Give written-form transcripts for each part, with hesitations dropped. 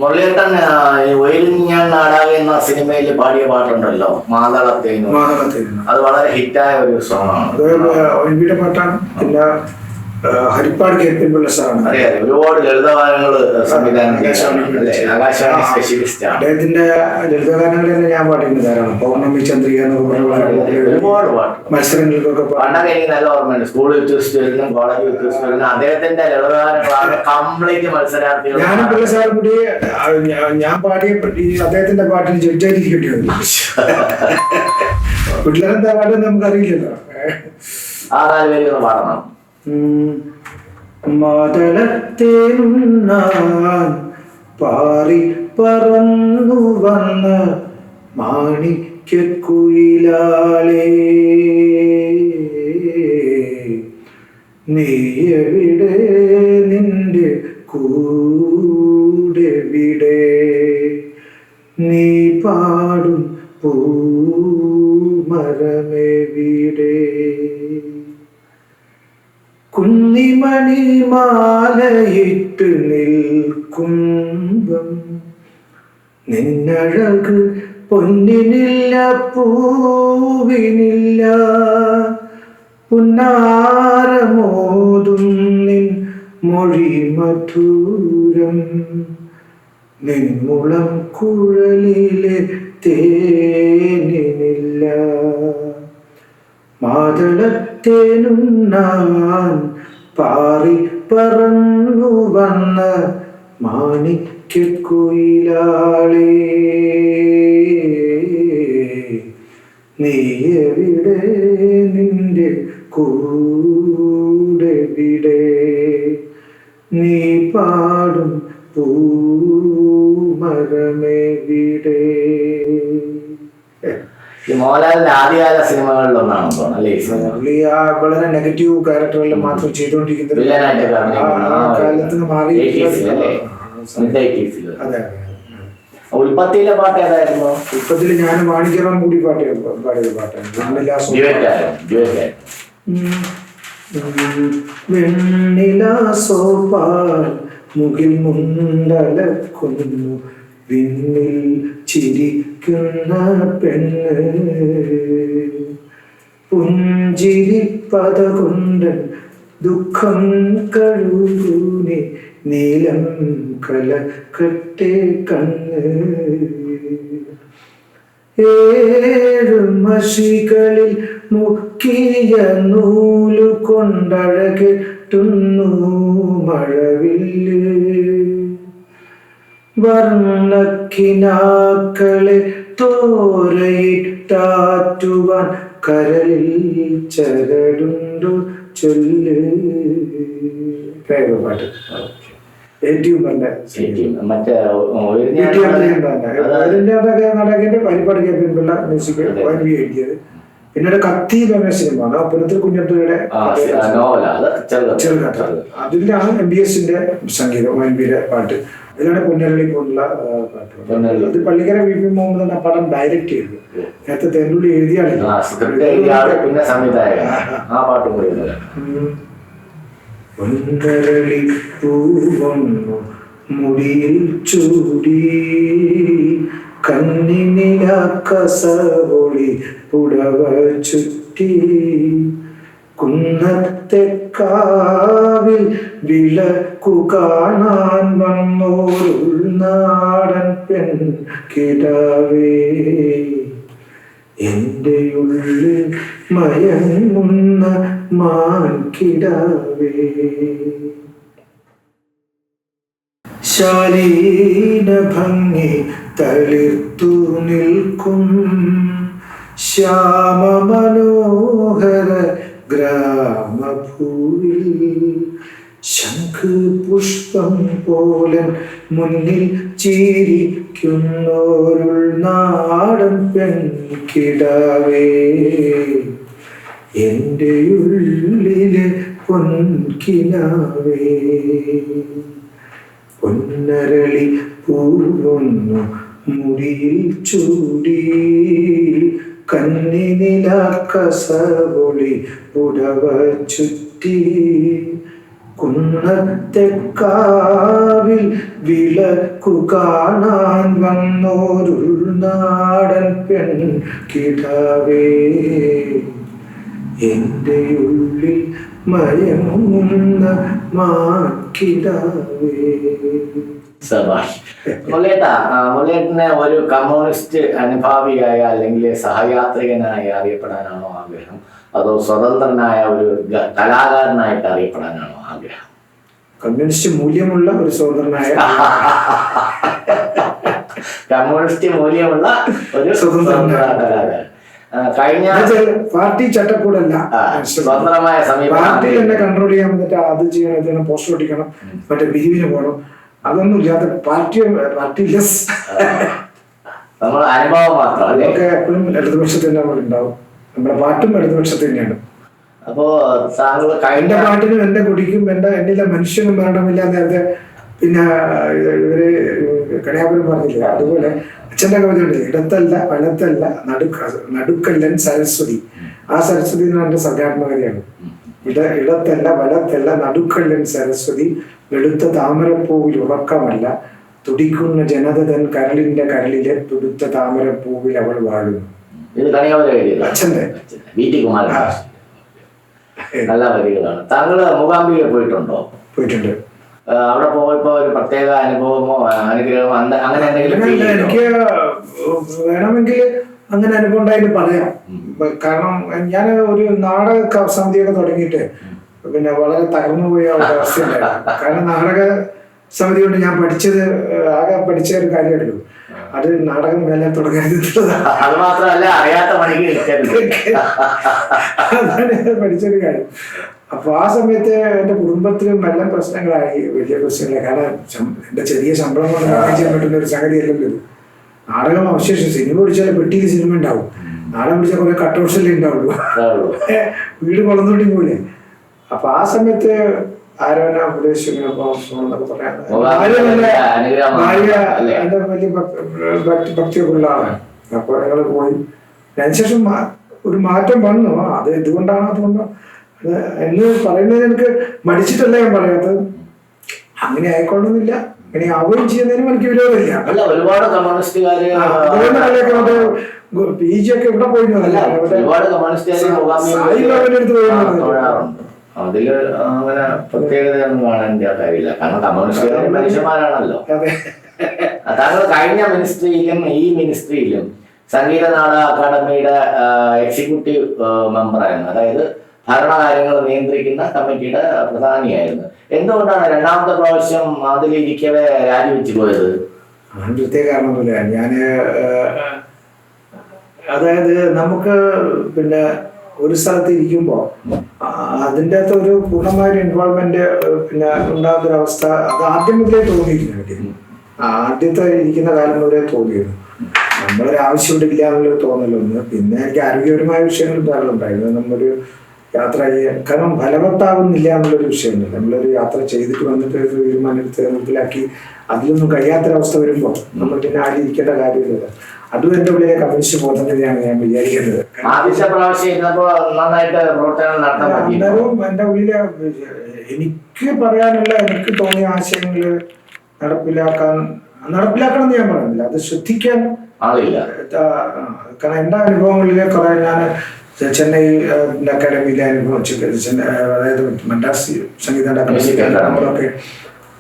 മുരളീധരൻ ഒയിലിഞ്ഞാൻ നാടാക എന്ന സിനിമയിൽ പാടിയ പാട്ടുണ്ടല്ലോ, മാതളത്തേനു. അത് വളരെ ഹിറ്റായ ഒരു സോങ്ങാണ്. ഒൻപിയുടെ പാട്ടാണ്. പിന്നെ ഹരിപ്പാട് കേൾപ്പിനുള്ള സാറാണ്. അതെ അതെ, ഒരുപാട് ലളിതഗാനങ്ങൾ സംവിധാനം ആകാശവാണി സ്പെഷ്യലിസ്റ്റ് ആണ്. അദ്ദേഹത്തിന്റെ ലളിതഗാനങ്ങൾ തന്നെ ഞാൻ പാടിയിരുന്നു ധാരാളം. പൗർണമി ചന്ദ്രിക ഒരുപാട് പാട്ട് മത്സരങ്ങൾക്കൊക്കെ പണ്ടൊക്കെ എനിക്ക് നല്ല ഓർമ്മയുണ്ട്. സ്കൂൾ വ്യത്യസ്തരും കോളേജ് വ്യത്യസ്തരും അദ്ദേഹത്തിന്റെ ലളിതഗാനങ്ങളാണ് കംപ്ലീറ്റ് മത്സരാർത്ഥികൾ. ഞാനും പിള്ള സാർ കൂടി ഞാൻ പാടിയ അദ്ദേഹത്തിന്റെ പാട്ടിന് ജഡ്ജായിരിക്കേണ്ടി വന്നു. പിള്ളേരെന്താ പാട്ടെന്ന് നമുക്കറിയില്ലല്ലോ. ആ 4 പേര് ഒന്ന് പാടണം. മാതളത്തേനുണ്ണാൻ പാറി പറന്നു വന്ന മാണിക്യക്കുയിലാളേ, നീ എവിടെ, നിന്റെ കൂടെവിടെ, നീ പാടും പൂമരമെവിടെ, കുന്നിമണി മാലയിട്ട് നിൽക്കുമ്പം നിന്നഴക് പൊന്നിനില്ല പൂവിനില്ല, പുന്നാരമോതും നിൻ മൊഴി മധുരം, നിൻമുളം കുഴലിലെ തേനിനില്ല, മാതളത്തേനുണ്ണാൻ പാറി പറന്നു വന്ന മാണിക്യക്കുയിലാളേ, നീ എവിടെ, നിന്റെ കൂടെവിടെ, നീ പാടും പൂമരമെവിടെ. മോഹൻലാലിന്റെ ആദ്യകാല സിനിമകളിൽ ഒന്നാണെന്ന് തോന്നുന്നു അല്ലേ? വളരെ നെഗറ്റീവ് ക്യാരക്ടറുകളിൽ മാത്രം ചെയ്തുകൊണ്ടിരിക്കുന്നത് കാലത്ത് മാറി. ഉൽപ്പത്തിയിലെ പാട്ട് ഏതായിരുന്നു? ഉൽപ്പത്തില് ഞാൻ മാണിക്യറാം കൂടി പാടിയ പാട്ടാണ്. വെണ്ണിലാ സോപാൽ മുകിൽ മുണ്ടലക്കുന്നു, വിണ്ണിൽ ചിരിക്കുന്ന പെണ്ണ്, പുഞ്ചിരിപ്പത കൊണ്ട് ദുഃഖം കഴുകൂനി, നീലം കലക്കട്ടെ കണ്ണ്, 7 മഷികളിൽ മുക്കിയ നൂലു കൊണ്ടഴകെട്ടുന്നു മഴവില്ല്, വർണ്ണക്കിനാക്കളെ തോരയിട്ടാറ്റുവാൻ കരളിൽ ചരടുണ്ടു ചൊല്ല്. പാട്ട് ഏറ്റവും നല്ല നാടകത്തിന്റെ പരിപാടി കേൾപ്പിനുള്ള മ്യൂസിക് എഴുതിയത്. പിന്നീട് കത്തി പറഞ്ഞ സിനിമയാണ് പുനത്തിൽ കുഞ്ഞത്തുയുടെ ചെറുകഥ. അതിലാണ് MBSന്റെ സംഗീതം, ONBയുടെ പാട്ട്. അതിലാണ് പൊന്നരളി പോലുള്ള പാട്ടുകൾ. അത് പള്ളിക്കര VP മുഹമ്മദ് ആ പടം ഡയറക്ട് ചെയ്തു. നേരത്തെ തെരുളി എഴുതിയാണ്. പൊന്നരളി പൂവൊന്നു മുടിയിൽ ചൂടി, കണ്ണിനില കസവൊളി പുടവ ചുറ്റി, കുന്നത്തെ കാവിൽ വിളക്കു കാണാൻ വന്നോരുൾനാടൻ പെൺകിടാവേ, എന്റെ ഉള്ളിൽ മയങ്ങുന്ന മാൻകിടാവേ, ശാലീന ഭംഗി തളിർത്തു നിൽക്കും ശ്യാമ മനോഹര ഗ്രാമഭൂവിൽ, ശംഖ് പുഷ്പം പോലൻ മുന്നിൽ ചിരിക്കുന്നോരുൾ നാടൻ പെൺകിടാവേ, എന്റെ ഉള്ളിലെ പൊൻകിനാവേ, പൊന്നരളി പൂവൊന്നു മുടിയിൽ ചൂടി, കണ്ണിനില കസവൊളി പുടവ ചുറ്റി, കുന്നത്തെക്കാവിൽ വിളക്കു കാണാൻ വന്നോരുൾനാടൻ പെൺകിടാവേ, എൻ്റെ ഉള്ളിൽ മയങ്ങുന്ന മാക്കിടാവേ. സബാഷ്. മുരളിയേട്ടന് ഒരു കമ്മ്യൂണിസ്റ്റ് അനുഭാവിയായ അല്ലെങ്കിൽ സഹയാത്രികനായി അറിയപ്പെടാനാണോ ആഗ്രഹം, അതോ സ്വതന്ത്രനായ ഒരു കലാകാരനായിട്ട് അറിയപ്പെടാനാണോ ആഗ്രഹം? കമ്മ്യൂണിസ്റ്റ് മൂല്യമുള്ള ഒരു സ്വതന്ത്രനായ കമ്മ്യൂണിസ്റ്റ് മൂല്യമുള്ള ഒരു സ്വതന്ത്ര കലാകാരൻ. കഴിഞ്ഞ പാർട്ടി ചട്ടക്കൂടല്ല, സ്വതന്ത്രമായ സമീപനം. പാർട്ടി തന്നെ കൺട്രോൾ ചെയ്യാൻ പറ്റിട്ട് അത് ചെയ്യണം, ഇത് ചെയ്യണം, പോസ്റ്റർ ഒട്ടിക്കണം, മറ്റേ പിരിവിന് പോകണം, അതൊന്നും ഇല്ലാത്ത പാർട്ടി ലെസ് നമ്മൾ അനുഭവം മാത്രം അതൊക്കെ എപ്പോഴും ഇടതുപക്ഷത്തിന് ഉണ്ടാവും. നമ്മുടെ പാട്ടും ഇടതുപക്ഷത്ത് തന്നെയാണ്. അപ്പോ താങ്കൾ എന്റെ പാട്ടിനും എന്റെ കുടിക്കും എന്നിലെ മനുഷ്യനും മരണമില്ല. നേരത്തെ പിന്നെ ഇവര് കണിയാപുരം പറഞ്ഞില്ല, അതുപോലെ അച്ഛന്റെ കവിത ഉണ്ട്, ഇടത്തല്ല വലത്തല്ല നടുക്കല്ലൻ സരസ്വതി. ആ സരസ്വതി എന്ന് പറഞ്ഞ സർഗാത്മകതയാണ്. ഇടത്തല്ല വലത്തല്ല നടുക്കല്ലൻ സരസ്വതി, വെളുത്ത താമരപ്പൂവിൽ ഉറക്കമല്ല, തുടിക്കുന്ന ജനത തൻ കരളിന്റെ കരളിലെ തുടുത്ത താമരപ്പൂവിൽ അവൾ വാഴുന്നു. അച്ഛന്റെ നല്ല വരികളാണ്. താങ്കള് മൂകാംബികയിൽ പോയിട്ടുണ്ടോ? പോയിട്ടുണ്ട്. അവിടെ പോയപ്പോ ഒരു പ്രത്യേക അനുഭവമോ അനുഗ്രഹമോ അങ്ങനെ എന്തെങ്കിലും? എനിക്ക് വേണമെങ്കിൽ അങ്ങനെ അനുഭവം ഉണ്ടായിട്ട് പറയാം. കാരണം ഞാൻ ഒരു നാടക സമിതിയൊക്കെ തുടങ്ങിയിട്ട് പിന്നെ വളരെ തകർന്നു പോയ ഒരു അവസ്ഥയുണ്ടായിരുന്നു. കാരണം നാടക സമിതി കൊണ്ട് ഞാൻ പഠിച്ചത് ആകെ പഠിച്ച ഒരു കാര്യമല്ലോ, അത് നാടകം മേലെ തുടങ്ങാനുള്ളതാണ്. അതാണ് പഠിച്ചൊരു കാര്യം. അപ്പൊ ആ സമയത്ത് എന്റെ കുടുംബത്തിലും എല്ലാം പ്രശ്നങ്ങളായി, വലിയ പ്രശ്നങ്ങളായി. കാരണം എന്റെ ചെറിയ ശമ്പളം കൊണ്ട് ചെയ്യാൻ പറ്റുന്ന ഒരു സംഗതി അല്ലല്ലോ ഇത്. നാടകം അവശേഷം സിനിമ പിടിച്ചാൽ പെട്ടിയിൽ സിനിമ ഉണ്ടാവും, നാടകം പിടിച്ചാൽ കുറെ കട്ടൗട്ട്സല്ലേ ഉണ്ടാവുള്ളൂ, വീട് കൊളന്നോട്ടി പോലെ. അപ്പൊ ആ സമയത്ത് ആരോന ഉപദേശിക്കുന്നൊക്കെ പറയാൻ ഭാര്യ എന്റെ വലിയ ഭക്തിയൊക്കെ ഉള്ള ആളാണ്. അപ്പൊ ഞങ്ങൾ പോയി, അതിനുശേഷം ഒരു മാറ്റം വന്നു. അത് ഇതുകൊണ്ടാണ് അതുകൊണ്ടോ എന്ന് പറയുന്നത് എനിക്ക് മടിച്ചിട്ടല്ല ഞാൻ പറയാത്തത്. അങ്ങനെ ആയിക്കൊള്ളുന്നില്ല, അങ്ങനെ ആവുകയും ചെയ്യുന്നതിനും എനിക്ക് വിരോധമില്ല. ഒരുപാട് കമ്മ്യൂണിസ്റ്റുകാര് PG ഒക്കെ ഇവിടെ പോയിരുന്നതല്ല, അതില് അങ്ങനെ പ്രത്യേകതയൊന്നും കാണാൻ കാര്യമില്ല. കാരണം കമ്മ്യൂണിസ്റ്റുകാരും മനുഷ്യന്മാരാണല്ലോ. താങ്കൾ കഴിഞ്ഞ മിനിസ്ട്രിയിലും ഈ മിനിസ്ട്രിയിലും സംഗീത നാടക അക്കാദമിയുടെ എക്സിക്യൂട്ടീവ് മെമ്പറായിരുന്നു, അതായത് ഭരണകാര്യങ്ങൾ നിയന്ത്രിക്കുന്ന കമ്മിറ്റിയുടെ പ്രധാനിയായിരുന്നു. എന്തുകൊണ്ടാണ് രണ്ടാമത്തെ പ്രാവശ്യം അതിലിരിക്കവേ രാജിവെച്ചു പോയത്? പ്രത്യേക കാരണമൊന്നുമില്ല. ഞാന് അതായത് നമുക്ക് പിന്നെ ഒരു സ്ഥലത്ത് ഇരിക്കുമ്പോൾ അതിൻ്റെ അകത്ത് ഒരു പൂർണ്ണമായൊരു ഇൻവോൾവ്മെന്റ് പിന്നെ ഉണ്ടാകുന്നൊരവസ്ഥ അത് ആദ്യം മുതലേ തോന്നിയിരുന്നു. ആദ്യത്തെ ഇരിക്കുന്ന കാലം മുതലേ തോന്നിയിരുന്നു. നമ്മളൊരു ആവശ്യം ഇല്ല എന്നുള്ളൊരു തോന്നലൊന്ന്. പിന്നെ എനിക്ക് ആരോഗ്യപരമായ വിഷയങ്ങളും ധാരാളം ഉണ്ടായിരുന്നു. നമ്മളൊരു യാത്ര ചെയ്യാൻ കാരണം ഫലവത്താവുന്നില്ല എന്നുള്ളൊരു വിഷയമുണ്ട്. നമ്മളൊരു യാത്ര ചെയ്തിട്ട് വന്നിട്ട് ഒരു തീരുമാനമെടുത്ത് നിർത്തിലാക്കി അതിലൊന്നും കഴിയാത്തൊരവസ്ഥ വരുമ്പോൾ നമ്മൾ പിന്നെ ആയിരിക്കേണ്ട കാര്യമില്ല. അതും എന്റെ ഉള്ളിലെ കമ്മ്യൂണിസ്റ്റ് ബോധത്തിലാണ് ഞാൻ വിചാരിക്കുന്നത്. അന്നേരവും എന്റെ ഉള്ളിലെ എനിക്ക് പറയാനുള്ള എനിക്ക് തോന്നിയ ആശയങ്ങള് നടപ്പിലാക്കണം എന്ന് ഞാൻ പറയുന്നില്ല, അത് ശ്രദ്ധിക്കാൻ ആളില്ല. കാരണം എന്റെ അനുഭവങ്ങളിലെ കുറെ ഞാൻ ചെന്നൈ അക്കാഡമിയിലെ അനുഭവിച്ചു, അതായത് മദ്രാസ് സംഗീത നമ്മളൊക്കെ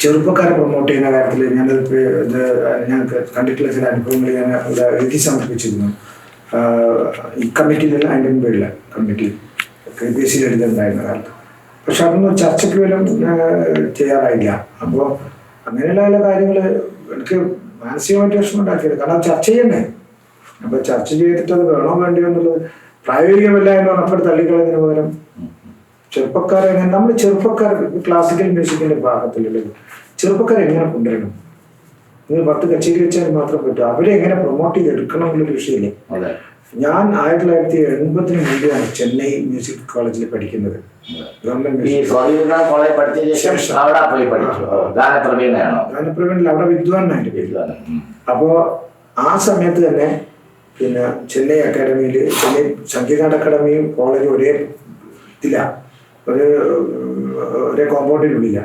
ചെറുപ്പക്കാരെ പ്രൊമോട്ട് ചെയ്യുന്ന കാര്യത്തിൽ ഞാൻ കണ്ടിട്ടുള്ള ചില അനുഭവങ്ങൾ ഞാൻ ഇവിടെ എഴുതി സമർപ്പിച്ചിരുന്നു. ഈ കമ്മിറ്റിയിലുള്ള അതിൻ്റെ മുമ്പുള്ള കമ്മിറ്റി KPSC എഴുതുന്നുണ്ടായിരുന്ന കാലത്ത്. പക്ഷെ അതൊന്നും ചർച്ചയ്ക്ക് പോലും ചെയ്യാറായില്ല. അപ്പോൾ അങ്ങനെയുള്ള ചില കാര്യങ്ങൾ എനിക്ക് മാനസികമായിട്ട് വിഷമം ഉണ്ടാക്കിയത്. കാരണം ചർച്ച ചെയ്യണ്ടേ, അപ്പൊ ചർച്ച ചെയ്തിട്ട് അത് വേണോ വേണ്ടിയോ എന്നുള്ളത് പ്രായോഗികമല്ല എന്ന് ഉറപ്പോടെ തള്ളിക്കളയുന്നതിന് പകരം ചെറുപ്പക്കാരെ നമ്മൾ ക്ലാസിക്കൽ മ്യൂസിക്കിന്റെ ഭാഗത്തിലുള്ള ചെറുപ്പക്കാരെ എങ്ങനെ കൊണ്ടുവരണം? നിങ്ങൾ 10 കച്ചേരി വെച്ചാൽ മാത്രം പറ്റും. അവരെ എങ്ങനെ പ്രൊമോട്ട് ചെയ്തെടുക്കണം എന്നുള്ളൊരു വിഷയമില്ലേ. ഞാൻ 1980 മുമ്പാണ് ചെന്നൈ മ്യൂസിക് കോളേജിൽ പഠിക്കുന്നത്. ഗാനപ്രവീണിൽ അവിടെ വിദ്വാനായിട്ട് പേര്. അപ്പോ ആ സമയത്ത് തന്നെ പിന്നെ ചെന്നൈ അക്കാഡമിയിൽ ചെന്നൈ സംഗീത അക്കാദമിയും കോളേജും ഒരേ ഇതിലാണ്. ഒരേ കോമ്പൗണ്ടിനുള്ളില്ല.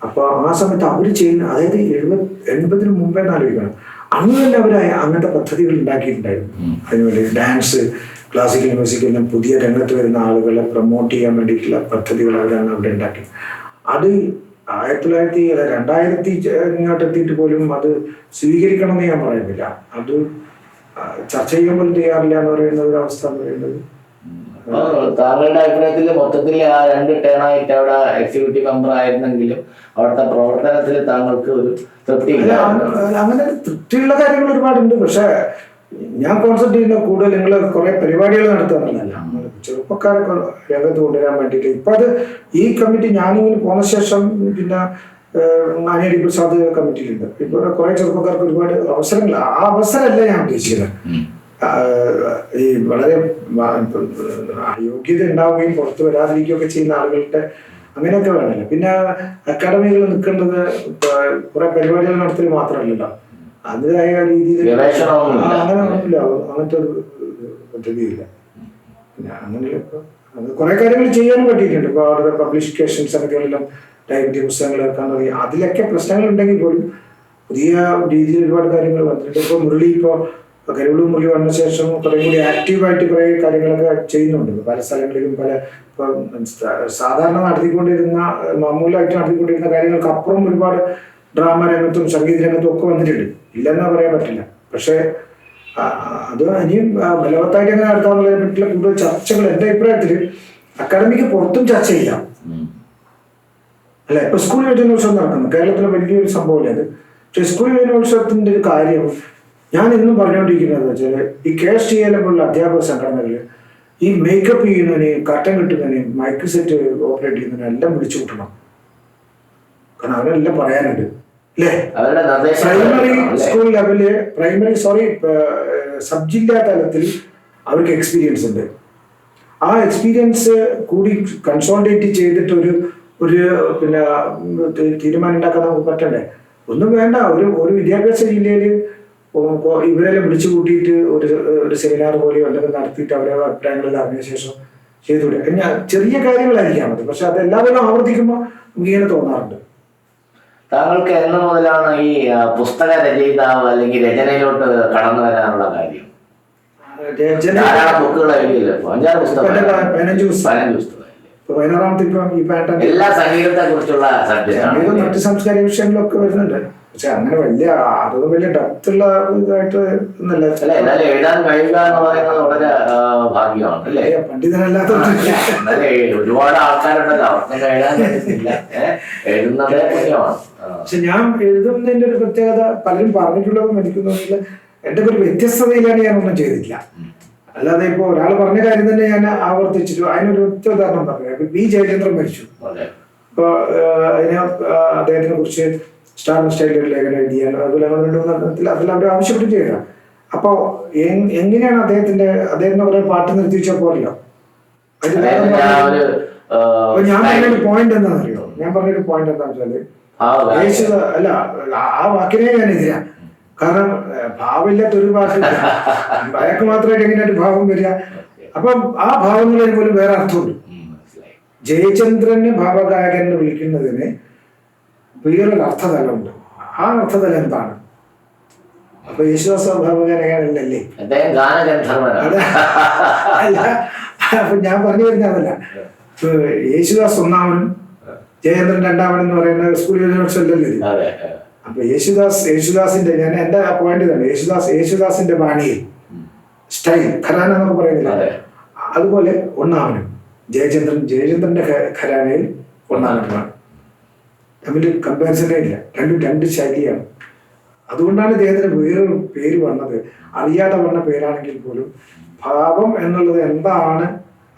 അപ്പോൾ ആ സമയത്ത് അവർ ചെയ്യുന്ന, അതായത് 80 മുമ്പേ ആലോചിക്കണം, അന്ന് തന്നെ അവർ അങ്ങനത്തെ പദ്ധതികൾ ഉണ്ടാക്കിയിട്ടുണ്ടായിരുന്നു. അതിനുവേണ്ടി ഡാൻസ്, ക്ലാസിക്കൽ മ്യൂസിക് എല്ലാം പുതിയ രംഗത്ത് വരുന്ന ആളുകളെ പ്രൊമോട്ട് ചെയ്യാൻ വേണ്ടിയിട്ടുള്ള പദ്ധതികൾ അവരാണ് അവിടെ ഉണ്ടാക്കിയത്. അത് 2000 ഇങ്ങോട്ട് എത്തിയിട്ട് പോലും അത് സ്വീകരിക്കണമെന്ന് ഞാൻ പറയുന്നില്ല. അത് ചർച്ച ചെയ്യാൻ പോലും തയ്യാറില്ല എന്ന് പറയുന്ന ഒരു അവസ്ഥ എന്ന് പറയുന്നത്. താങ്കളുടെ അഭിപ്രായത്തിൽ മൊത്തത്തിൽ ആ 2 ടേണായിട്ട് അവിടെ എക്സിക്യൂട്ടീവ് മെമ്പർ ആയിരുന്നെങ്കിലും അവിടുത്തെ പ്രവർത്തനത്തിൽ താങ്കൾക്ക് ഒരു തൃപ്തി? അങ്ങനെ തൃപ്തിയുള്ള കാര്യങ്ങൾ ഒരുപാടുണ്ട്. പക്ഷെ ഞാൻ കോൺസെപ്റ്റ് ചെയ്യുന്ന കൂടുതൽ നിങ്ങൾ കുറെ പരിപാടികൾ നടത്തുന്നതല്ല, ചെറുപ്പക്കാരൊക്കെ രംഗത്ത് കൊണ്ടുവരാൻ വേണ്ടിയിട്ട്. ഇപ്പൊ അത് ഈ കമ്മിറ്റി ഞാനിങ്ങനെ പോന്ന ശേഷം പിന്നെ നാനിയടി പ്രസാദ് കമ്മിറ്റിയിലുണ്ട്. ഇപ്പൊ കുറെ ചെറുപ്പക്കാർക്ക് ഒരുപാട് അവസരങ്ങൾ, ആ അവസരമല്ല ഞാൻ ഉദ്ദേശിച്ചത്. ഈ വളരെ യോഗ്യത ഉണ്ടാവുകയും പുറത്ത് വരാതിരിക്കുകയൊക്കെ ചെയ്യുന്ന ആളുകളുടെ അങ്ങനെയൊക്കെ വേണമല്ലോ. പിന്നെ അക്കാഡമികൾ നിൽക്കേണ്ടത് കുറെ പരിപാടികൾ നടത്തൽ മാത്രമല്ലല്ലോ, അതിൻ്റെതായ രീതിയിൽ അങ്ങനെ ഒന്നുമില്ല, അങ്ങനത്തെ ഒരു പദ്ധതിയില്ല. പിന്നെ അങ്ങനെ കുറെ കാര്യങ്ങൾ ചെയ്യാനും പറ്റിയിട്ടുണ്ട്. ഇപ്പൊ അവരുടെ പബ്ലിക്കേഷൻ സമിതികളിലും ഡയബറ്റി പുസ്തകങ്ങൾ വെക്കാൻ തുടങ്ങി. അതിലൊക്കെ പ്രശ്നങ്ങൾ ഉണ്ടെങ്കിൽ പോലും പുതിയ രീതിയിൽ ഒരുപാട് കാര്യങ്ങൾ വന്നിട്ടുണ്ട്. ഇപ്പൊ മുരളി, ഇപ്പോൾ കരുവള്ളൂർ മുരളി വന്ന ശേഷം കുറെ കൂടി ആക്റ്റീവായിട്ട് കുറെ കാര്യങ്ങളൊക്കെ ചെയ്യുന്നുണ്ട് പല സ്ഥലങ്ങളിലും. ഇപ്പൊ സാധാരണ നടത്തിക്കൊണ്ടിരുന്ന മാമൂലായിട്ട് നടത്തിക്കൊണ്ടിരുന്ന കാര്യങ്ങൾക്ക് അപ്പുറം ഒരുപാട് ഡ്രാമ രംഗത്തും സംഗീത രംഗത്തും ഒക്കെ വന്നിട്ടുണ്ട്, ഇല്ലെന്നാ പറയാൻ പറ്റില്ല. പക്ഷെ അത് ഇനിയും ബലവത്തായിട്ട് എങ്ങനെ നടത്താമെന്നുള്ളതിനെ പറ്റിയുള്ള കൂടുതൽ ചർച്ചകൾ എന്റെ അഭിപ്രായത്തിൽ അക്കാഡമിക്ക് പുറത്തും ചർച്ച ചെയ്യാം. അല്ലെ, ഇപ്പൊ സ്കൂൾ യുവജനോത്സവം നടക്കുന്നു, കേരളത്തിലെ വലിയൊരു സംഭവമല്ലേ അത്. പക്ഷെ സ്കൂൾ യുവജനോത്സവത്തിന്റെ ഒരു കാര്യം ഞാൻ എന്നും പറഞ്ഞുകൊണ്ടിരിക്കുന്നത് വെച്ചാൽ, ഈ KSTA പോലുള്ള അധ്യാപക സംഘടനകൾ ഈ മേക്കപ്പ് ചെയ്യുന്നതിനെയും കർട്ടൻ കിട്ടുന്നതിനെയും മൈക്ക് സെറ്റ് ഓപ്പറേറ്റ് ചെയ്യുന്നതിനും എല്ലാം വിളിച്ചു കൂട്ടണം. കാരണം അവരെല്ലാം പറയാനുണ്ട് അല്ലേ. പ്രൈമറി സ്കൂൾ ലെവല്, സബ് ജില്ലാ തലത്തിൽ അവർക്ക് എക്സ്പീരിയൻസ് ഉണ്ട്. ആ എക്സ്പീരിയൻസ് കൂടി കൺസോൾട്ടേറ്റ് ചെയ്തിട്ട് ഒരു പിന്നെ തീരുമാനം ഉണ്ടാക്കാൻ നമുക്ക് പറ്റണ്ടേ. ഒന്നും വേണ്ട, ഒരു വിദ്യാഭ്യാസ ജില്ലയിൽ ഇവരെല്ലാം വിളിച്ചു കൂട്ടിയിട്ട് ഒരു സെമിനാർ പോലെയോ അല്ലെങ്കിൽ നടത്തിയിട്ട് അവരെ അഭിപ്രായങ്ങളിൽ അറിഞ്ഞ ശേഷം ചെയ്തുകൂടെ. ചെറിയ കാര്യങ്ങളായിരിക്കാം മതി, പക്ഷെ അത് എല്ലാവരും ആവർത്തിക്കുമ്പോൾ നമുക്ക് ഇങ്ങനെ തോന്നാറുണ്ട്. താങ്കൾക്ക് എന്ന് മുതലാണ് ഈ പുസ്തക രചയിതാവ് അല്ലെങ്കിൽ രചനയിലോട്ട് കടന്നു വരാനുള്ള കാര്യം? ബുക്കുകൾ എഴുതിയല്ലോ, 5-6 പുസ്തകം, 15 പുസ്തകം. 16-ാമത്തെ ഇപ്പം ഈ പാറ്റേൺ എല്ലാ സംഗീതത്തെ കുറിച്ചുള്ള സബ്ജക്ട്, മറ്റ് സാംസ്കാരിക വിഷയങ്ങളൊക്കെ വരുന്നുണ്ട്. പക്ഷെ അങ്ങനെ അതൊന്നും വലിയ ഡെപ്തുള്ള ഇതായിട്ട് ഒന്നല്ല. എഴുതാൻ കഴിയുക എന്ന് പറയുന്നത് വളരെ ഭാഗ്യമാണ് അല്ലേ. പണ്ഡിതനല്ലാത്ത ഒരുപാട് ആൾക്കാരുണ്ടല്ലോ, അവർക്കൊക്കെ എഴുതാൻ കഴിയുന്നില്ല, എഴുതുന്നതേ പുണ്യമാണ്. പക്ഷെ ഞാൻ എഴുതുന്നതിന്റെ ഒരു പ്രത്യേകത പലരും പറഞ്ഞിട്ടുള്ളതും എനിക്ക് തോന്നുന്നില്ല, എന്റെ ഒരു വ്യത്യസ്തതയിലാണ് ഞാൻ ഒന്നും ചെയ്തിട്ടില്ല. അല്ലാതെ ഇപ്പൊ ഒരാൾ പറഞ്ഞ കാര്യം തന്നെ ഞാൻ ആവർത്തിച്ചിട്ട് അതിനൊരു ഒറ്റ ഉദാഹരണം പറഞ്ഞു. പി ജയചന്ദ്രൻ മരിച്ചു. അപ്പൊ അതിന് അദ്ദേഹത്തിനെ കുറിച്ച് സ്റ്റാർ സ്റ്റൈലിൽ ലേഖനം എഴുതിയാൽ അതുപോലെ അതെല്ലാം അവർ ആവശ്യപ്പെട്ട് ചെയ്യണം. അപ്പൊ എങ്ങനെയാണ് അദ്ദേഹത്തിന്റെ കുറെ പാട്ട് നിർത്തി വെച്ചാൽ പോലല്ലോ. ഞാൻ പറഞ്ഞൊരു പോയിന്റ് എന്താണെന്നറിയോ, എന്താണെന്ന് വെച്ചാല് അല്ല, ആ വാക്കിനെ ഞാൻ എതിരാ. കാരണം ഭാവമില്ലാത്ത ഒരു ഭാഷ അയാൾക്ക് മാത്രമായിട്ട് എങ്ങനെയായിട്ട് ഭാവം വരിക. അപ്പം ആ ഭാവങ്ങളിൽ പോലും വേറെ അർത്ഥമുണ്ട്. ജയചന്ദ്രന് ഭാവഗായകൻ എന്ന് വിളിക്കുന്നതിന് വേറൊരു അർത്ഥതലമുണ്ട്. ആ അർത്ഥതലം എന്താണ്? അപ്പൊ യേശുദാസ് ഭാവഗായകനല്ലേ? അപ്പൊ ഞാൻ പറഞ്ഞു വരുന്ന അതല്ല. യേശുദാസ് ഒന്നാമനും ജയചന്ദ്രൻ രണ്ടാമനും എന്ന് പറയുന്ന സ്കൂൾ യൂണിവേഴ്സിറ്റി. അപ്പൊ യേശുദാസിന്റെ ഞാൻ എന്റെ പോയിന്റ് തന്നെ, യേശുദാസിന്റെ ബാണിയിൽ സ്റ്റൈൽ ഖരാന എന്നൊക്കെ പറയുന്നില്ല, അതുപോലെ ഒന്നാമനും ജയചന്ദ്രന്റെ ഖരാനയിൽ ഒന്നാമനുമാണ്. തമ്മിൽ കമ്പാരിസണേ ഇല്ല, രണ്ട് ശൈലിയാണ്. അതുകൊണ്ടാണ് ഇദ്ദേഹത്തിന് വേറൊരു പേര് വന്നത്. അറിയാതെ വന്ന പേരാണെങ്കിൽ പോലും ഭാവം എന്നുള്ളത് എന്താണ്,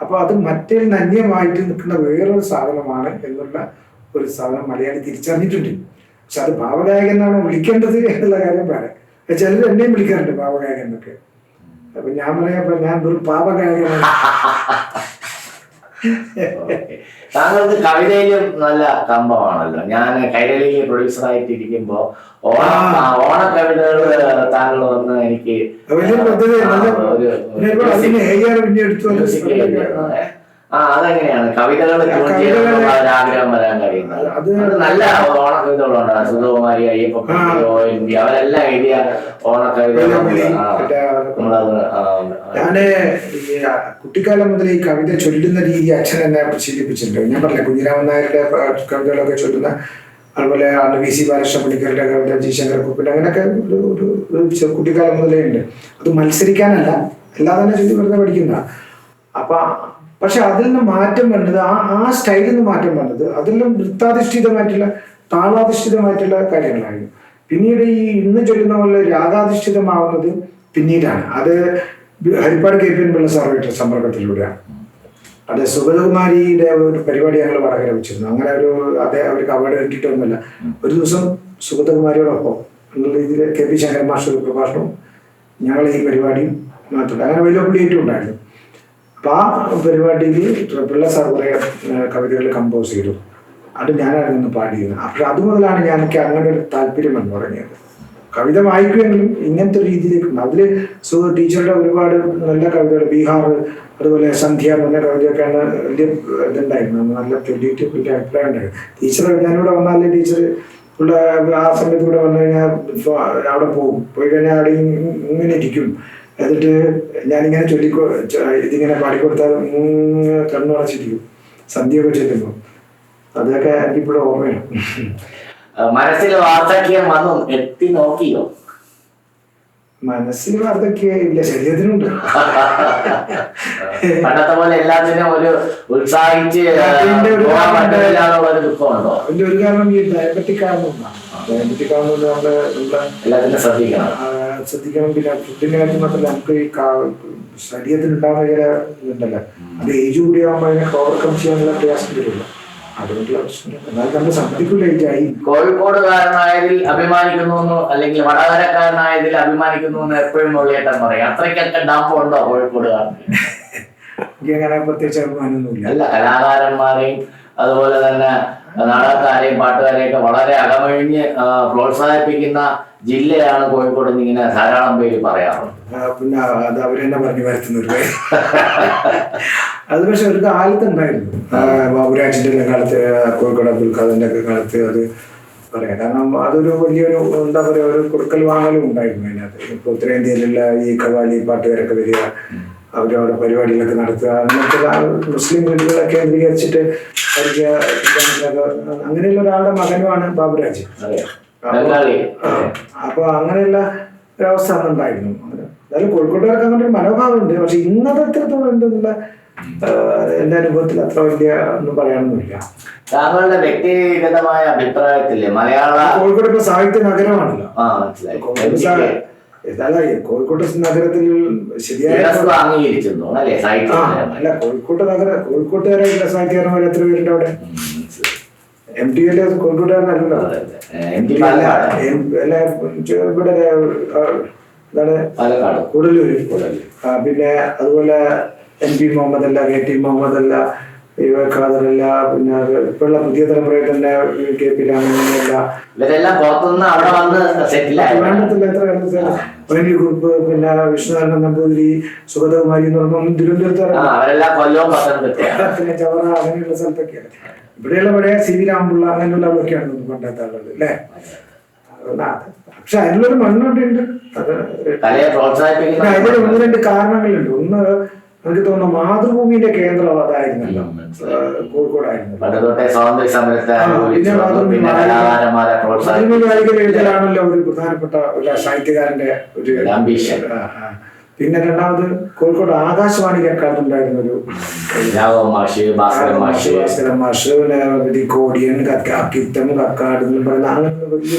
അപ്പൊ അത് മറ്റേ അന്യമായിട്ട് നിൽക്കുന്ന വേറൊരു സാധനമാണ് എന്നുള്ള ഒരു സാധനം മലയാളി തിരിച്ചറിഞ്ഞിട്ടുണ്ട്. പക്ഷെ അത് ഭാവഗായകനാണോ വിളിക്കേണ്ടത് എന്നുള്ള കാര്യം പറയാം. ചിലർ എന്നെയും വിളിക്കാറുണ്ട് ഭാവഗായകൻ എന്നൊക്കെ. അപ്പൊ ഞാൻ പറയാ ഞാൻ ഒരു പാവഗായകനാണ്. താങ്കൾക്ക് കവിതയിലും നല്ല കമ്പമാണല്ലോ. ഞാൻ കൈരളിയിൽ പ്രൊഡ്യൂസറായിട്ട് ഇരിക്കുമ്പോ ഓണക്കവിതകൾ താങ്കൾ വന്ന് എനിക്ക് അതെങ്ങനെയാണ് കവിതകൾ ആഗ്രഹം വരാൻ കഴിയുന്നത്? അത് നല്ല ഓണക്കവിതകളുണ്ട്. സുഗതകുമാരി, അയ്യപ്പ, അവരെല്ലാം എഴുതിയ ഓണക്കവിതകൾ. ഞാന് കുട്ടിക്കാലം മുതൽ ഈ കവിത ചൊല്ലുന്ന രീതി അച്ഛൻ എന്നെ ശീലിപ്പിച്ചിട്ടുണ്ട്. ഞാൻ പറഞ്ഞില്ല, കുഞ്ഞിരാമൻ നായരുടെ കവിതകളൊക്കെ ചൊല്ലുന്ന, അതുപോലെ VC ബാലകൃഷ്ണ പണിക്കരുടെ കവിത, ജി ശങ്കരക്കുറുപ്പിന്റെ, അങ്ങനെയൊക്കെ ഒരു കുട്ടിക്കാലം മുതലേ ഉണ്ട്. അത് മത്സരിക്കാനല്ല, അല്ലാതെ തന്നെ ചൊല്ലി വെറുതെ പഠിക്കുന്ന. അപ്പൊ പക്ഷെ അതിൽ നിന്ന് മാറ്റം വേണ്ടത്, ആ സ്റ്റൈലിൽ നിന്ന് മാറ്റം വേണ്ടത് അതെല്ലാം നൃത്താധിഷ്ഠിതമായിട്ടുള്ള, താളാധിഷ്ഠിതമായിട്ടുള്ള കാര്യങ്ങളായിരുന്നു. പിന്നീട് ഈ ഇന്ന് ചൊല്ലുന്ന പോലെ രാഗാധിഷ്ഠിതമാവുന്നത് പിന്നീടാണ്. അത് ഹരിപ്പാട് KPN പിള്ള സാറുമായിട്ട് സമ്പർക്കത്തിലൂടെയാണ്. അത് സുഗതകുമാരിയുടെ ഒരു പരിപാടി ഞങ്ങൾ വടകര വെച്ചിരുന്നു. അങ്ങനെ അവർക്ക് അവാർഡ് കിട്ടിയിട്ടൊന്നുമില്ല. ഒരു ദിവസം സുഗതകുമാരിയോടൊപ്പം എന്നുള്ള രീതിയിൽ KP ശങ്കരൻ മാസ്റ്റർ ഒരു പ്രഭാഷണവും ഞങ്ങൾ ഈ പരിപാടിയും മാത്രമല്ല, അങ്ങനെ വലിയ പുള്ളിയായിട്ടും ഉണ്ടായിരുന്നു. അപ്പൊ ആ പരിപാടിയിൽ പിള്ള സാർ കുറെ കവിതകൾ കമ്പോസ് ചെയ്തു. അത് ഞാനായിരുന്നു പാടിയിരുന്നത്. അപ്പോൾ അതുമുതലാണ് എനിക്ക് അങ്ങനെ ഒരു താല്പര്യം എന്ന് തുടങ്ങിയത്. കവിത വായിക്കുമെങ്കിലും ഇങ്ങനത്തെ രീതിയിലേക്ക്. അതില് ടീച്ചറുടെ ഒരുപാട് നല്ല കവിതകൾ, ബീഹാർ, അതുപോലെ സന്ധ്യ എന്ന കവിതയൊക്കെയാണ് വലിയ ഇതുണ്ടായിരുന്നു. നല്ല ചൊല്ലിയിട്ട് വലിയ അഭിപ്രായം ഉണ്ടായിരുന്നു. ടീച്ചർ ഞാനിവിടെ വന്നാലേ ടീച്ചർ ആ സമയത്ത് ഇവിടെ വന്നു കഴിഞ്ഞാൽ അവിടെ പോയി കഴിഞ്ഞാൽ അവിടെ ഇങ്ങനെ ഇരിക്കും. എന്നിട്ട് ഞാനിങ്ങനെ ഇതിങ്ങനെ പാടിക്കൊടുത്താൽ കണ്ണുടച്ചിരിക്കും സന്ധ്യയൊക്കെ ചെല്ലുമ്പോൾ. അതൊക്കെ എനിക്കിപ്പോഴും ഓർമ്മയാണ്. മനസ്സിൽ വാർദ്ധക്യം വന്നു എത്തി നോക്കിയോ? മനസ്സിൽ വാർദ്ധക്യം ഇല്ല, ശരീരത്തിനുണ്ട്. പണ്ടത്തെ പോലെ എല്ലാത്തിനും ഒരു ഉത്സാഹിച്ച് അതിന്റെ ഒരു കാരണം ഈ ഡയബറ്റിക് ആകുന്നതാണ്. ഡയബറ്റിക് ആകുന്നത് എല്ലാത്തിനും ശ്രദ്ധിക്കണം. പിന്നെ ഫുഡിന്റെ കാര്യം മാത്രമല്ല, നമുക്ക് ഈ ശരീരത്തിന് ഉണ്ടാകുന്ന ചില ഇതുണ്ടല്ലോ, അത് ഏജ് കൂടിയാകുമ്പോൾ അതിനൊക്കെ ഓവർകം ചെയ്യാനുള്ള പ്രയാസം വരില്ല. അതുകൊണ്ടുള്ള പ്രശ്നം. എന്നാൽ നമ്മൾ സമ്മതിക്കില്ല ഏജായി. കോഴിക്കോടുകാരനായതിൽ അഭിമാനിക്കുന്നു, അല്ലെങ്കിൽ വടകരക്കാരനായതിൽ അഭിമാനിക്കുന്നു എന്ന് എപ്പോഴും മുള്ളിയേട്ടൻ പറയും. അത്രയ്ക്കൊക്കെ ഡാമ്പ് ഉണ്ടോ കോഴിക്കോടുകാരൻ? അങ്ങനെ പ്രത്യേകിച്ച് അഭിമാനമൊന്നുമില്ല. അല്ല, കലാകാരന്മാരെയും അതുപോലെ തന്നെ നാടകക്കാരെയും പാട്ടുകാരെയും ഒക്കെ വളരെ അകമഴിഞ്ഞ് പ്രോത്സാഹിപ്പിക്കുന്ന ജില്ലയാണ് കോഴിക്കോട് എന്ന് ഇങ്ങനെ ധാരാളം പേര് പറയാറുണ്ട്. പിന്നെ അത് അവരെന്നെ പറഞ്ഞു വരുത്തുന്നൊരു അത് പക്ഷെ ഒരു കാലത്ത് ഉണ്ടായിരുന്നു. ബാബുരാജിന്റെ കാലത്ത്, കോഴിക്കോട് അബ്ദുൽ ഖാദറിന്റെ ഒക്കെ കാലത്ത് അത് പറയാം. കാരണം അതൊരു വലിയൊരു എന്താ പറയുക, ഒരു കൊടുക്കൽ വാങ്ങലും ഉണ്ടായിരുന്നു അതിനകത്ത്. ഇപ്പൊ ഉത്തരേന്ത്യയിലുള്ള ഈ കവാലി പാട്ടുകാരൊക്കെ വരിക, അവരവിടെ പരിപാടികളൊക്കെ നടത്തുക, അങ്ങനത്തെ മുസ്ലിം വീടുകളൊക്കെ കേന്ദ്രീകരിച്ചിട്ട് അങ്ങനെയുള്ള ഒരാളുടെ മകനുമാണ് ബാബുരാജ്. അപ്പൊ അങ്ങനെയുള്ള ഒരവസ്ഥ അന്നുണ്ടായിരുന്നു. എന്നാലും കോഴിക്കോട്ടുകാർക്ക് അങ്ങനെ ഒരു മനോഭാവമുണ്ട്. പക്ഷെ ഇന്നത് എത്രത്തോളം ഉണ്ടെന്നുള്ള എന്റെ അനുഭവത്തിൽ അത്ര വലിയ ഒന്നും പറയാനൊന്നുമില്ല. താങ്കളുടെ വ്യക്തിഗതമായ അഭിപ്രായത്തില് മലയാള കോഴിക്കോട് ഇപ്പൊ സാഹിത്യ നഗരമാണല്ലോ. കോഴിക്കോട് നഗരത്തിൽ ശരിയായ അല്ല, കോഴിക്കോട്ടുകാരായിട്ടുള്ള സാഹിത്യകാരന്മാർ എത്ര പേരുണ്ട് അവിടെ? MT കോഴിക്കോട്ടുകാരനല്ലല്ലോ. ഇവിടെ എന്താണ് കൂടല്ലൂര്. പിന്നെ അതുപോലെ MP മുഹമ്മദ് അല്ല, KT മുഹമ്മദ് അല്ല, ഖാദറല്ല, പിന്നെ ഇപ്പോഴുള്ള പുതിയ തലമുറയിൽ തന്നെ KP രാമനല്ല, കുറുപ്പ്, പിന്നെ വിഷ്ണുനാരായണൻ നമ്പൂതിരി, സുഗതകുമാരി എന്ന് പറഞ്ഞ തിരുവനന്തപുരത്ത്, പിന്നെ ചവറ, അങ്ങനെയുള്ള സ്ഥലത്തൊക്കെയാണ്. ഇവിടെയുള്ള പഴയ CV രാമപിള്ള അങ്ങനെയുള്ള ആളൊക്കെയാണ് പണ്ടത്തെ ആളുകൾ അല്ലേ. പക്ഷെ അതിനുള്ളൊരു മണ്ണുണ്ട്. അതിന് ഒന്ന് രണ്ട് കാരണങ്ങളുണ്ട്. ഒന്ന്, എനിക്ക് തോന്നുന്നു മാതൃഭൂമിയുടെ കേന്ദ്രം അതായിരുന്നല്ലോ, കോഴിക്കോടായിരുന്നു. എഴുതലാണല്ലോ ഒരു പ്രധാനപ്പെട്ട ഒരു സാഹിത്യകാരന്റെ ഒരു. പിന്നെ രണ്ടാമത് കോഴിക്കോട് ആകാശവാണി കേൾക്കാറുണ്ടായിരുന്ന ഒരു ഭാസ്കരൻ മാഷ്, കോടിയൻ, കിത്തം, കക്കാട് എന്ന് പറയുന്ന അങ്ങനെ വലിയ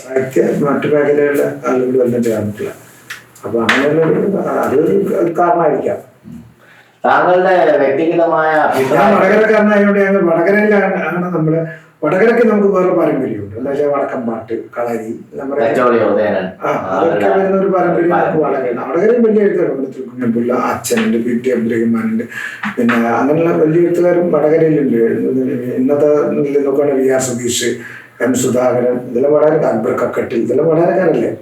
സാഹിത്യ മറ്റു മേഖലകളിലെ ആളുകൾ എല്ലാം ചേർന്നിട്ടില്ല. അപ്പൊ അങ്ങനെയുള്ള അത് കാരണമായിരിക്കാം. താങ്കളുടെ വ്യക്തിഗതമായ വടകരക്കാരനായതുകൊണ്ട് ഞങ്ങൾ വടകരയിലാണ് നമ്മള്. വടകരക്ക് നമുക്ക് വേറെ പാരമ്പര്യമുണ്ട്. എന്താ വെച്ചാൽ വടക്കം പാട്ട്, കളരി, നമ്മുടെ അതൊക്കെ വരുന്ന ഒരു പാരമ്പര്യം നമുക്ക് വടകര. വടകരയും വലിയ എഴുത്തുകാരുണ്ട്. തിരുക്കുഞ്ഞൻപിള്ള, അച്ഛനുണ്ട്, PT അബ്ദുറഹിമാനുണ്ട്. പിന്നെ അങ്ങനെയുള്ള വലിയ എഴുത്തുകാരും വടകരയിലുണ്ട്. ഇന്നത്തെ നോക്കുകയാണെങ്കിൽ VR സുധീഷ്, M സുധാകരൻ, ഇതെല്ലാം വടകര. അക്ബർ കക്കട്ടിൽ, ഇതെല്ലാം വടകരക്കാരല്ലേ.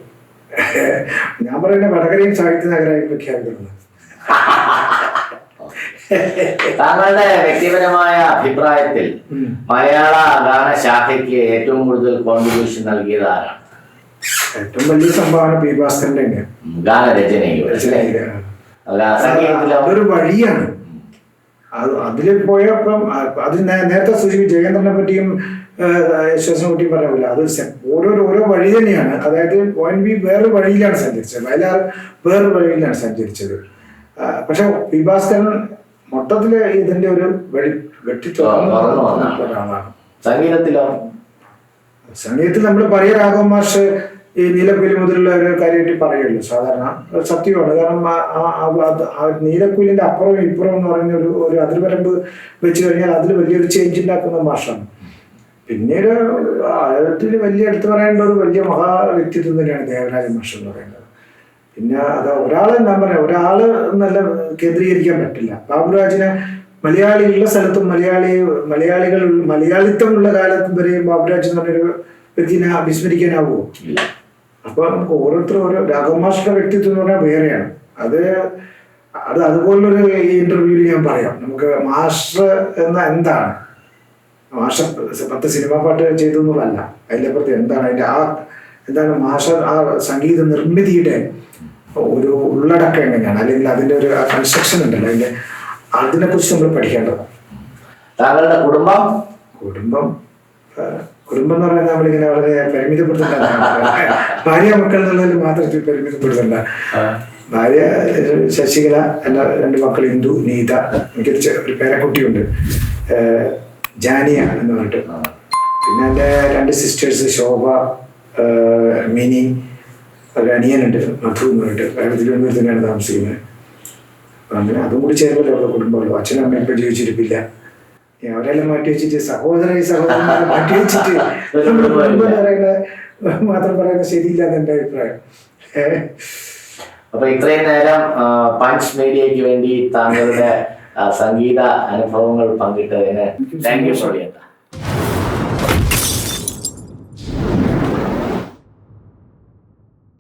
ഞാൻ പറയുന്നത് വടകരയും സാഹിത്യ നഗരമായി പ്രഖ്യാപിക്കുന്നത്. താങ്കളുടെ വ്യക്തിപരമായ അഭിപ്രായത്തിൽ മലയാള ഗാനശാഖയ്ക്ക് ഏറ്റവും കൂടുതൽ കോൺട്രിബ്യൂഷൻ നൽകിയത് ആരാണ്? ഏറ്റവും വലിയ സംഭാവന പി ഭാസ്കരന്റെ തന്നെയാണ്. ഗാനരചനയ്ക്ക് അതൊരു വഴിയാണ്. അതിൽ പോയപ്പം അത് നേരത്തെ സൂചിപ്പിച്ചു ജയേന്ദ്രനെ പറ്റിയും യേശുദാസിനെ പറ്റിയും പറയാനില്ല. അത് ഓരോ വഴി തന്നെയാണ്. അതായത് ONV വേറൊരു വഴിയിലാണ് സഞ്ചരിച്ചത്, വയലാർ വേറൊരു വഴിയിലാണ് സഞ്ചരിച്ചത്. പക്ഷെ പി ഭാസ്കരൻ മൊത്തത്തില് ഇതിന്റെ ഒരു ഒരാളാണ്. സംഗീതത്തിൽ നമ്മൾ പറയ രാഘവ മാഷ് ഈ നീലക്കുയിൽ മുതലുള്ള ഒരു കാര്യമായിട്ട് പറയുള്ളൂ. സാധാരണ സത്യമാണ്. കാരണം നീലക്കുയിലിന്റെ അപ്പുറവും ഇപ്പുറം എന്ന് പറയുന്ന ഒരു അതിർവരമ്പ് വെച്ച് കഴിഞ്ഞാൽ അതിൽ വലിയൊരു ചേഞ്ച് ഉണ്ടാക്കുന്ന മാഷാണ്. പിന്നീട് അതിൽ വലിയ എടുത്തു പറയേണ്ട ഒരു വലിയ മഹാ വ്യക്തിത്വം തന്നെയാണ് ദേവരാജ മാഷ് എന്ന് പറയുന്നത്. പിന്നെ അത് ഒരാളെ ഞാൻ പറയാം, ഒരാള് നല്ല കേന്ദ്രീകരിക്കാൻ പറ്റില്ല. ബാബുരാജിനെ മലയാളികളുള്ള സ്ഥലത്തും മലയാളിത്തമുള്ള കാലത്തും വരെയും ബാബുരാജ് എന്ന് പറഞ്ഞൊരു വ്യക്തിനെ വിസ്മരിക്കാനാവുമോ? അപ്പൊ നമുക്ക് ഓരോരുത്തരും ഓരോ രാഘവമാഷിന്റെ വ്യക്തിത്വം എന്ന് പറഞ്ഞാൽ വേറെയാണ്. അതുപോലൊരു ഇന്റർവ്യൂവിൽ ഞാൻ പറയാം, നമുക്ക് മാസ്റ്റർ എന്താണ്, മാഷ 10 സിനിമാ പാട്ട് ചെയ്തു എന്നുള്ളതല്ല, അതിലപ്പുറത്ത് എന്താണ് അതിന്റെ എന്താണ് മാഷ ആ സംഗീത നിർമ്മിതിയുടെ ഒരു ഉള്ളടക്കം എങ്ങനെയാണ്, അല്ലെങ്കിൽ അതിന്റെ ഒരു കൺസ്ട്രക്ഷൻ ഉണ്ടല്ലോ അതിനെ കുറിച്ച് നമ്മൾ പഠിക്കേണ്ടതാണ്. താങ്കളുടെ കുടുംബം എന്ന് പറയുന്നത് നമ്മളിങ്ങനെ വളരെ പരിമിതപ്പെടുത്തണ്ട, ഭാര്യ മക്കൾ എന്നുള്ളതിൽ മാത്രം പരിമിതപ്പെടുത്തണ്ട. ഭാര്യ ശശികല, എൻ്റെ 2 മക്കൾ ഇന്ദു, നീത, എനിക്കൊരു ഒരു പേരക്കുട്ടിയുണ്ട് ജാനിയ എന്ന് പറഞ്ഞിട്ട്. പിന്നെ എൻ്റെ 2 സിസ്റ്റേഴ്സ് ശോഭ, മിനി, ഒരു അനിയനുണ്ട് മധു എന്ന് പറഞ്ഞിട്ട്, തിരുവനന്തപുരത്ത് തന്നെയാണ് താമസിക്കുന്നത്. അങ്ങനെ അതും കൂടി ചേർന്നല്ലോ അവിടെ കുടുംബമുള്ളൂ. അച്ഛനും അമ്മയും ഇപ്പം ജീവിച്ചിരിപ്പില്ല. അവരെല്ലാം മാറ്റി വെച്ചിട്ട് സഹോദരന്മാരെ മാറ്റി വെച്ചിട്ട് നമ്മുടെ കുടുംബം പറയുന്നത് മാത്രം പറയുന്നത് ശരിയില്ല എന്നെ അഭിപ്രായം. അപ്പൊ ഇത്രയും നേരം പഞ്ച് മീഡിയയ്ക്ക് വേണ്ടി താങ്കളുടെ സംഗീത അനുഭവങ്ങൾ പങ്കിട്ടതിന് താങ്ക് യു.